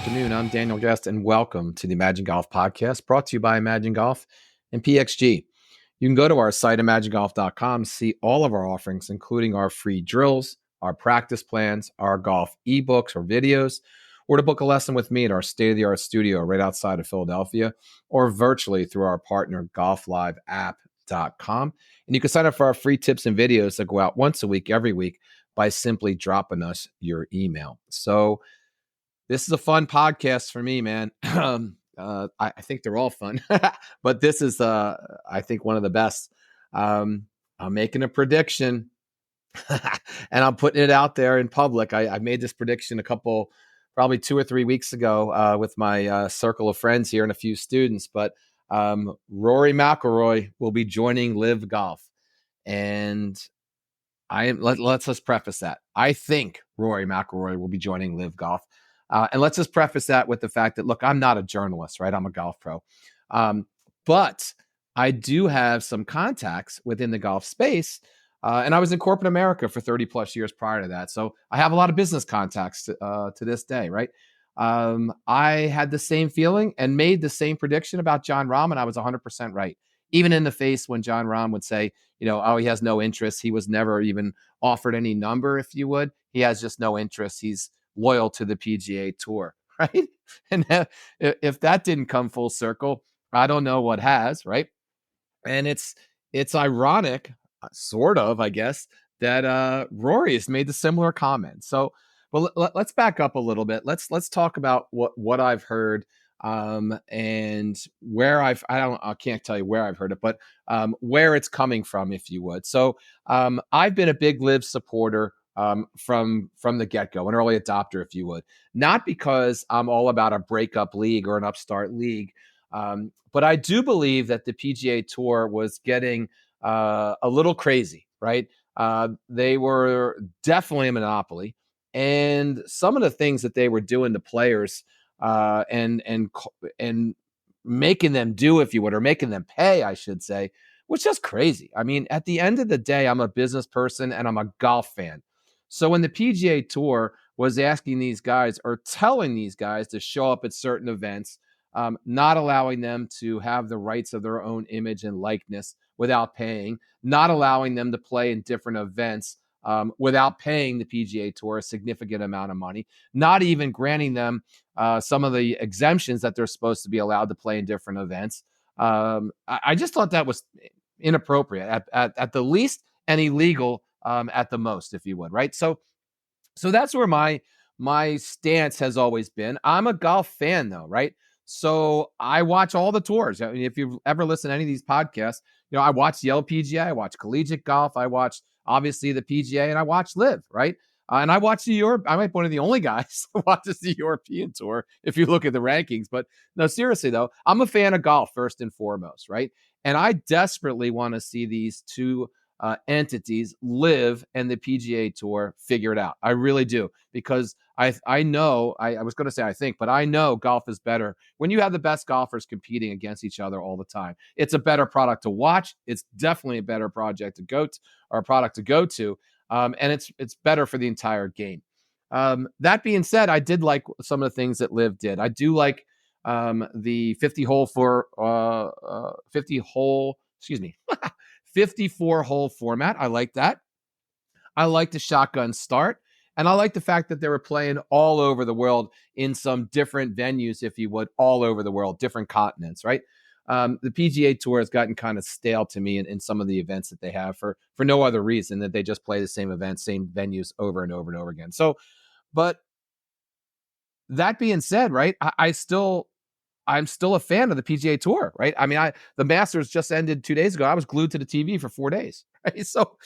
afternoon. I'm Daniel Guest, and welcome to the Imagen Golf podcast, brought to you by Imagen Golf and PXG. You can go to our site, imagengolf.com, see all of our offerings, including our free drills, our practice plans, our golf ebooks or videos, or to book a lesson with me at our state-of-the-art studio right outside of Philadelphia, or virtually through our partner, golfliveapp.com. And you can sign up for our free tips and videos that go out once a week, every week, by simply dropping us your email. So this is a fun podcast for me, man. I think they're all fun, but this is, I think, one of the best. I'm making a prediction, and I'm putting it out there in public. I made this prediction probably 2 or 3 weeks ago with my circle of friends here and a few students. But Rory McIlroy will be joining LIV Golf, and let's just preface that. I think Rory McIlroy will be joining LIV Golf. And let's just preface that with the fact that, look, I'm not a journalist, right? I'm a golf pro. But I do have some contacts within the golf space. And I was in corporate America for 30 plus years prior to that. So I have a lot of business contacts to this day, right? I had the same feeling and made the same prediction about Jon Rahm, and I was 100% right. Even in the face when Jon Rahm would say, oh, he has no interest. He was never even offered any number, if you would. He has just no interest. He's loyal to the PGA Tour, right? And if that didn't come full circle, I don't know what has, right? And it's ironic, sort of, I guess, that Rory has made the similar comment. So, well, let's back up a little bit. Let's talk about what I've heard and where I can't tell you where I've heard it, but where it's coming from, if you would. So I've been a big LIV supporter from the get-go, an early adopter, if you would. Not because I'm all about a breakup league or an upstart league, but I do believe that the PGA Tour was getting a little crazy, right? They were definitely a monopoly, and some of the things that they were doing to players and making them do, if you would, or making them pay, I should say, was just crazy. I mean, at the end of the day, I'm a business person and I'm a golf fan. So when the PGA Tour was asking these guys or telling these guys to show up at certain events, not allowing them to have the rights of their own image and likeness without paying, not allowing them to play in different events without paying the PGA Tour a significant amount of money, not even granting them some of the exemptions that they're supposed to be allowed to play in different events. I just thought that was inappropriate at the least and illegal at the most, if you would, right? So that's where my stance has always been. I'm a golf fan, though, right? So I watch all the tours. I mean, if you've ever listened to any of these podcasts, I watch the LPGA, I watch collegiate golf, I watch obviously the PGA, and I watch LIV, right? And I watch the Europe. I might be one of the only guys who watches the European Tour if you look at the rankings. But no, seriously though, I'm a fan of golf first and foremost, right? And I desperately want to see these two entities, LIV and the PGA Tour, figure it out. I really do, because I know, I was going to say I think, but I know golf is better when you have the best golfers competing against each other all the time. It's a better product to watch. It's definitely a better project to go to, or a product to go to, and it's better for the entire game. That being said, I did like some of the things that LIV did. I do like the 54-hole format. I like that. I like the shotgun start. And I like the fact that they were playing all over the world in some different venues, if you would, all over the world, different continents, right? The PGA Tour has gotten kind of stale to me in some of the events that they have for no other reason that they just play the same events, same venues over and over and over again. So, but that being said, right, I'm still a fan of the PGA Tour, right? I mean, the Masters just ended 2 days ago. I was glued to the TV for 4 days, right? So,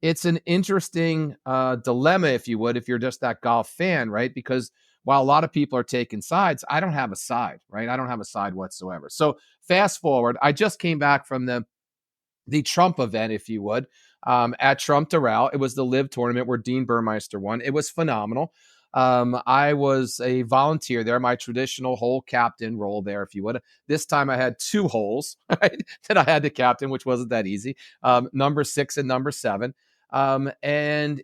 it's an interesting dilemma, if you would, if you're just that golf fan, right? Because while a lot of people are taking sides, I don't have a side, right? I don't have a side whatsoever. So fast forward, I just came back from the Trump event, if you would, at Trump Doral. It was the LIV tournament where Dean Burmeister won. It was phenomenal. I was a volunteer there, my traditional hole captain role there, if you would. This time I had 2 holes, right, that I had to captain, which wasn't that easy. Number 6 and number 7. And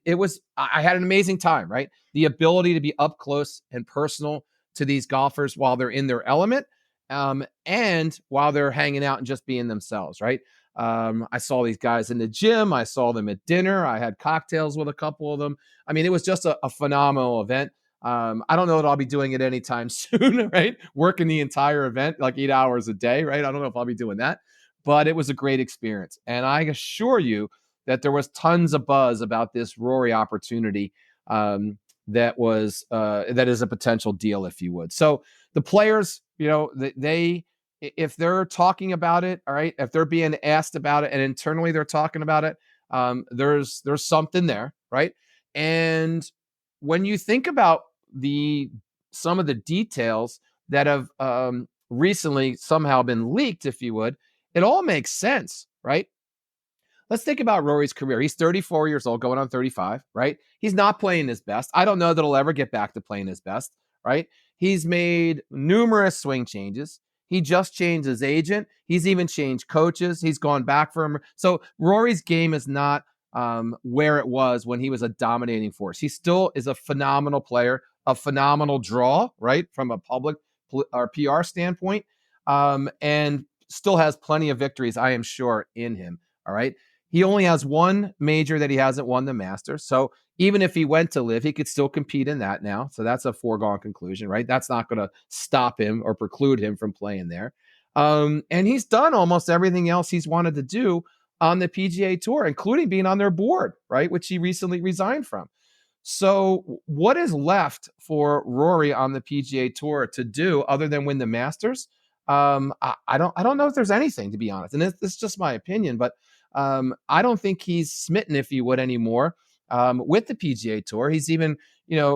I had an amazing time, right? The ability to be up close and personal to these golfers while they're in their element, and while they're hanging out and just being themselves, right? I saw these guys in the gym. I saw them at dinner. I had cocktails with a couple of them. I mean, it was just a phenomenal event. I don't know that I'll be doing it anytime soon, right? Working the entire event, like 8 hours a day, right? I don't know if I'll be doing that, but it was a great experience. And I assure you that there was tons of buzz about this Rory opportunity. That is a potential deal, if you would. So the players, they if they're talking about it, all right, if they're being asked about it and internally they're talking about it, there's something there, right? And when you think about some of the details that have recently somehow been leaked, if you would, it all makes sense, right? Let's think about Rory's career. He's 34 years old, going on 35, right? He's not playing his best. I don't know that he'll ever get back to playing his best, right? He's made numerous swing changes. He just changed his agent. He's even changed coaches. He's gone back for him. So Rory's game is not where it was when he was a dominating force. He still is a phenomenal player, a phenomenal draw, right, from a public or PR standpoint, and still has plenty of victories, I am sure, in him. All right. He only has one major that he hasn't won, the Masters. So even if he went to LIV, he could still compete in that now. So that's a foregone conclusion, right? That's not going to stop him or preclude him from playing there. And he's done almost everything else he's wanted to do on the PGA Tour, including being on their board, right? Which he recently resigned from. So what is left for Rory on the PGA Tour to do other than win the Masters? I don't know if there's anything, to be honest. And it's just my opinion, but I don't think he's smitten, if you would, anymore with the PGA Tour. He's even,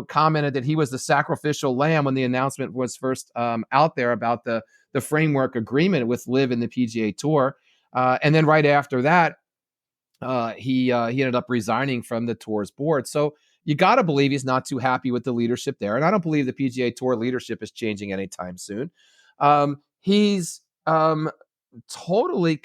commented that he was the sacrificial lamb when the announcement was first out there about the framework agreement with LIV and the PGA Tour. And then right after that, he ended up resigning from the tour's board. So you got to believe he's not too happy with the leadership there. And I don't believe the PGA Tour leadership is changing anytime soon. He's totally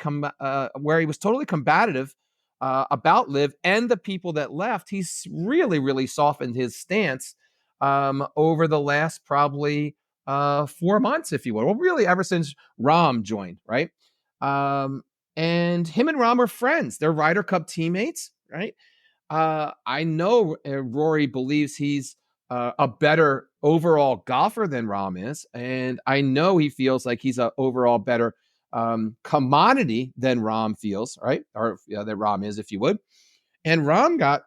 where he was totally combative about LIV and the people that left. He's really, really softened his stance over the last probably 4 months, if you will. Well, really ever since Rahm joined, right? And him and Rahm are friends. They're Ryder Cup teammates, right? I know Rory believes he's a better overall golfer than Rahm is. And I know he feels like he's an overall better commodity than Rahm feels, right? Or that Rahm is, if you would. And Rahm got,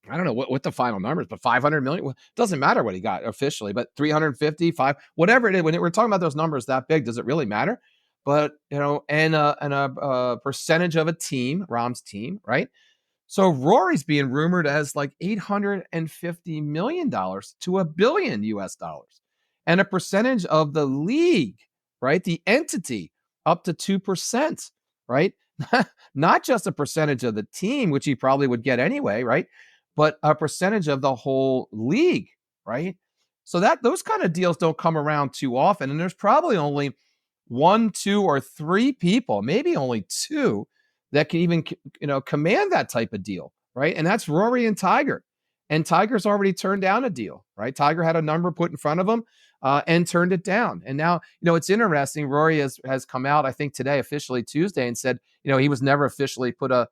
I don't know what the final numbers, but 500 million. Well, it doesn't matter what he got officially, but 355, whatever it is. When we're talking about those numbers that big, does it really matter? But, and a percentage of a team, Rahm's team, right? So Rory's being rumored as like $850 million to $1 billion US, and a percentage of the league, right? The entity up to 2%, right? Not just a percentage of the team, which he probably would get anyway, right? But a percentage of the whole league, right? So those kind of deals don't come around too often. And there's probably only 1, 2, or 3 people, maybe only 2, that can even, command that type of deal, right? And that's Rory and Tiger. And Tiger's already turned down a deal, right? Tiger had a number put in front of him and turned it down. And now, it's interesting. Rory has come out, I think today, officially Tuesday, and said, he was never officially put or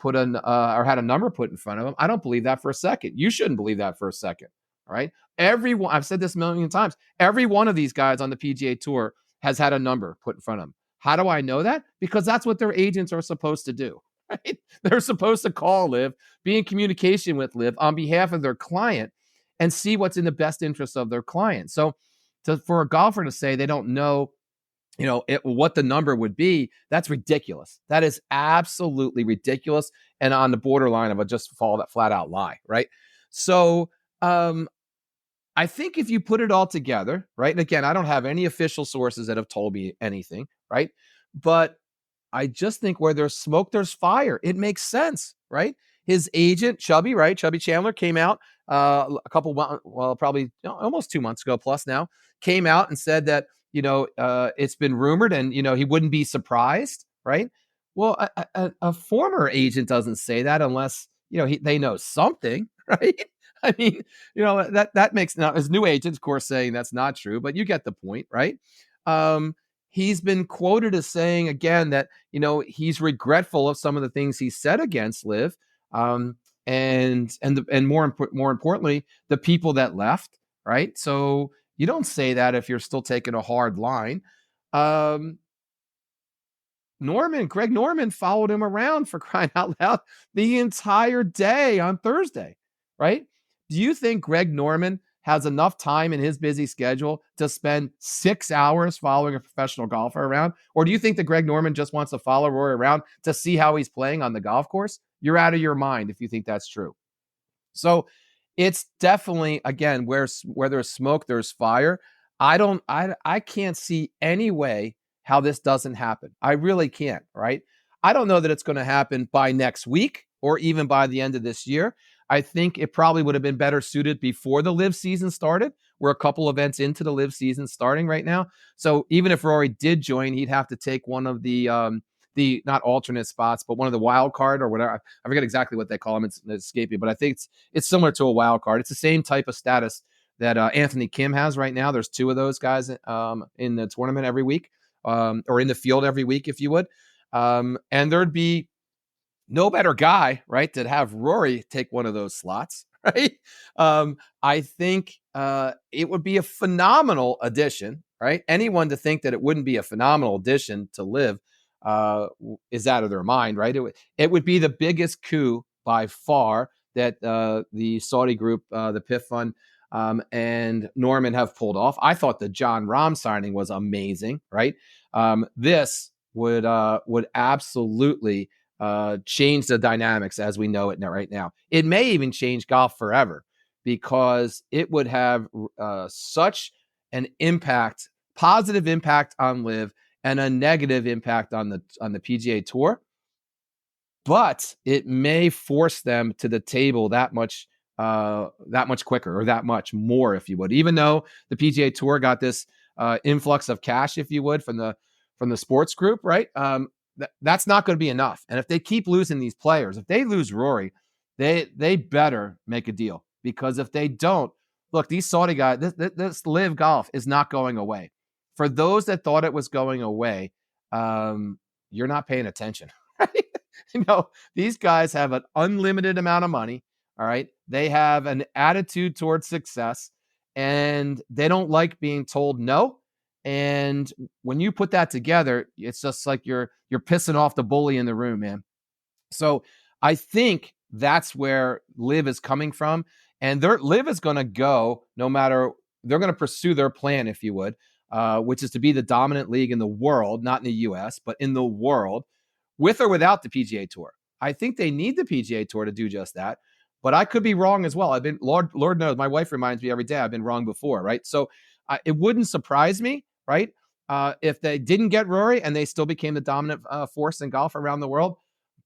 had a number put in front of him. I don't believe that for a second. You shouldn't believe that for a second, all right? Everyone, I've said this a million times, every one of these guys on the PGA Tour has had a number put in front of them. How do I know that? Because that's what their agents are supposed to do, right? They're supposed to call LIV, be in communication with LIV on behalf of their client, and see what's in the best interest of their client. So for a golfer to say they don't know, what the number would be, that's ridiculous. That is absolutely ridiculous and on the borderline of a just flat out lie, right? So I think if you put it all together, right? And again, I don't have any official sources that have told me anything, right? But I just think where there's smoke, there's fire. It makes sense, right? His agent, Chubby, right? Chubby Chandler came out probably almost 2 months ago plus now, came out and said that, it's been rumored and, he wouldn't be surprised, right? Well, a former agent doesn't say that unless they know something, right? I mean, that makes, now his new agents, of course, saying that's not true, but you get the point, right? He's been quoted as saying again that he's regretful of some of the things he said against Liv, and more importantly, the people that left, right? So you don't say that if you're still taking a hard line. Um, Greg Norman followed him around, for crying out loud, the entire day on Thursday, right? Do you think Greg Norman has enough time in his busy schedule to spend 6 hours following a professional golfer around? Or do you think that Greg Norman just wants to follow Rory around to see how he's playing on the golf course? You're out of your mind if you think that's true. So it's definitely, again, where there's smoke, there's fire. I can't see any way how this doesn't happen. I really can't, right? I don't know that it's going to happen by next week or even by the end of this year. I think it probably would have been better suited before the LIV season started. We're a couple events into the LIV season starting right now. So even if Rory did join, he'd have to take one of the not alternate spots, but one of the wild card or whatever. I forget exactly what they call them. It's escaping, but I think it's similar to a wild card. It's the same type of status that Anthony Kim has right now. There's 2 of those guys in the tournament every week, or in the field every week, if you would. And there'd be no better guy, right, to have Rory take one of those slots, right? I think it would be a phenomenal addition, right? Anyone to think that it wouldn't be a phenomenal addition to LIV is out of their mind, right? It would be the biggest coup by far that the Saudi group, the PIF Fund, and Norman have pulled off. I thought the John Rahm signing was amazing, right? This would absolutely change the dynamics as we know it right now. It may even change golf forever because it would have such an impact, positive impact on LIV and a negative impact on the PGA Tour. But it may force them to the table that much quicker, or that much more, if you would. Even though the PGA Tour got this influx of cash, if you would, from the sports group, right? That's not going to be enough. And if they keep losing these players, if they lose Rory, they better make a deal, because if they don't, look, these Saudi guys, this LIV Golf is not going away. For those that thought it was going away, you're not paying attention. Right? These guys have an unlimited amount of money. All right. They have an attitude towards success, and they don't like being told no. And when you put that together, it's just like you're pissing off the bully in the room, man. So I think that's where LIV is coming from. And LIV is going to go no matter, they're going to pursue their plan, if you would, which is to be the dominant league in the world, not in the US, but in the world, with or without the PGA Tour. I think they need the PGA Tour to do just that. But I could be wrong as well. I've been, Lord knows, my wife reminds me every day I've been wrong before, right? So it wouldn't surprise me, right, if they didn't get Rory and they still became the dominant force in golf around the world.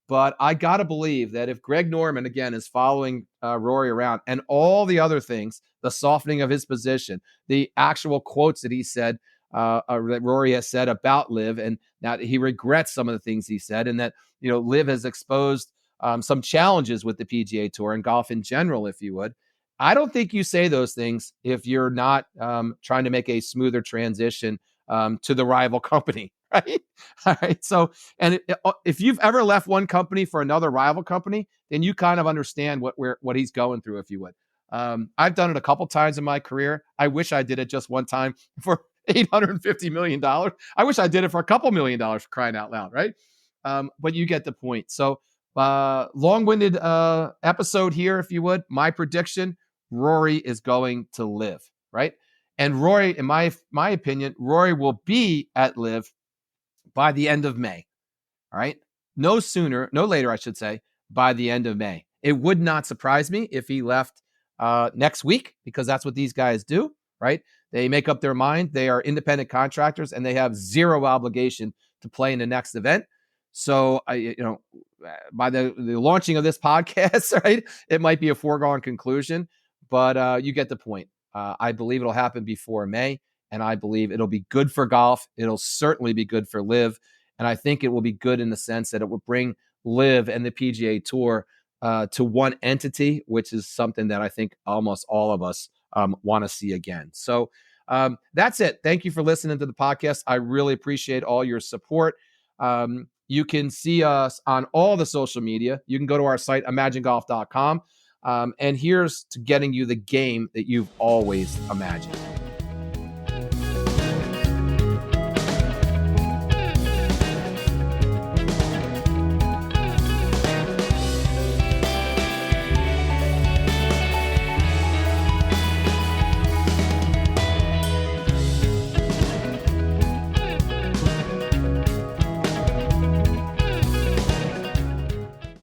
But I got to believe that if Greg Norman, again, is following Rory around, and all the other things, the softening of his position, the actual quotes that he said, that Rory has said about LIV, and now he regrets some of the things he said, and that, LIV has exposed some challenges with the PGA Tour and golf in general, if you would. I don't think you say those things if you're not trying to make a smoother transition to the rival company, right? All right. So, and if you've ever left one company for another rival company, then you kind of understand what he's going through, if you would. I've done it a couple times in my career. I wish I did it just one time for $850 million. I wish I did it for a couple $1 million, for crying out loud, right? But you get the point. So, long-winded episode here, if you would. My prediction: Rory is going to LIV, right? And Rory, in my opinion, Rory will be at LIV by the end of May. All right. No sooner, no later, I should say, by the end of May. It would not surprise me if he left next week, because that's what these guys do, right? They make up their mind. They are independent contractors, and they have zero obligation to play in the next event. So, by the launching of this podcast, right, it might be a foregone conclusion, but you get the point. I believe it'll happen before May, and I believe it'll be good for golf. It'll certainly be good for LIV, and I think it will be good in the sense that it will bring LIV and the PGA Tour to one entity, which is something that I think almost all of us want to see again. So that's it. Thank you for listening to the podcast. I really appreciate all your support. You can see us on all the social media. You can go to our site, imagengolf.com. And here's to getting you the game that you've always imagined.